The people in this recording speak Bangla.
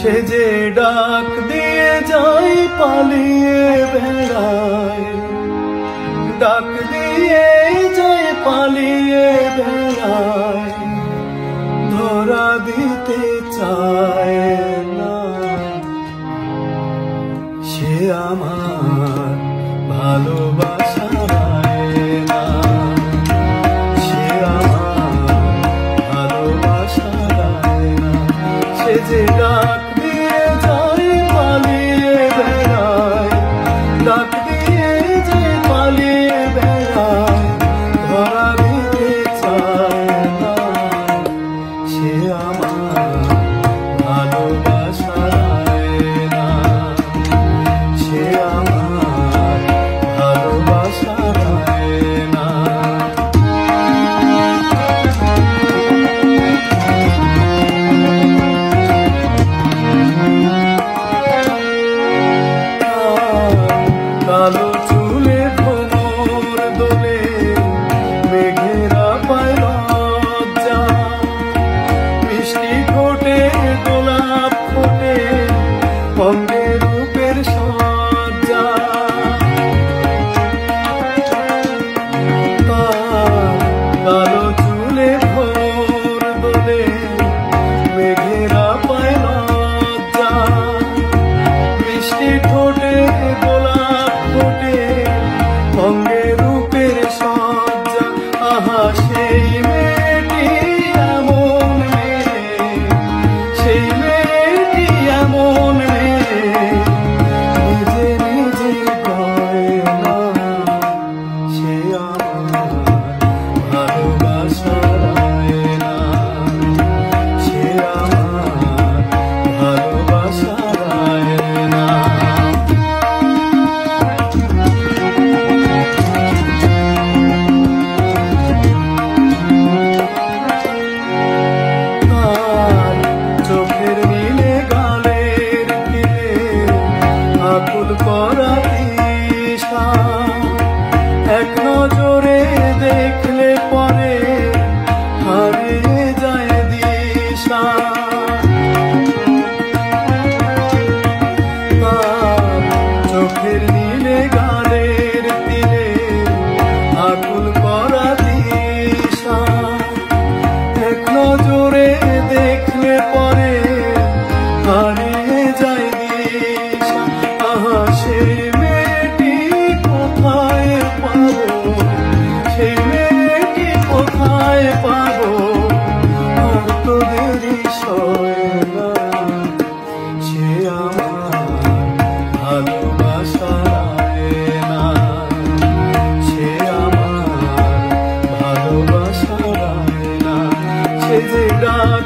সে যে ডাক দিয়ে যায় পালিয়ে বেড়ায়, ডাক দিয়ে যায় পালিয়ে বেড়ায়, ধরা দিতে চায় না। সে আমার ভালোবাসা না, সে আমার ভালোবাসা না। সে যে ডাক দিয়ে যায় পালিয়ে বেড়ায়, ডাক দিয়ে যায় পালিয়ে বেড়ায়, ধরা দিতে চায় না। সে আমার ভালোবাসা না, সে আমার ভালোবাসা না। কালো চুলে ভ্রমর দোলে, মেঘেরা পায় লজ্জা, মিষ্টি ঠোঁটে গোলাপ ফোটে, অঙ্গে রূপের সজ্জা। কালো চুলে ভ্রমর দোলে, মেঘেরা পায় লজ্জা, মিষ্টি ঠোঁটে গোলাপ ফোটে, অঙ্গে রূপের সজ্জা। আহা সেই মেয়েটি এমন মেয়ে, সেই মেয়েটি এমন মেয়ে, নিজে নিজে কয় না। সে আমার ভালোবাসা না, সে আমার ভালোবাসা না। চোখের নীলে গালের তীরে আকুল করা তৃষা, এক নজরে দেখলে পরে হারিয়ে যায় দিশা। চোখের নীলে গালের তীরে আকুল করা তৃষা, এক নজরে দেখলে পরে হারিয়ে যায় দিশা। আহা সেই মেয়েটি কোথায় পাবো, সেই মেয়েটি কোথায় পাবো, আর তো দেরি সয় না। সে আমার ভালোবাসা না, সে আমার ভালোবাসা না। সে যে ডাক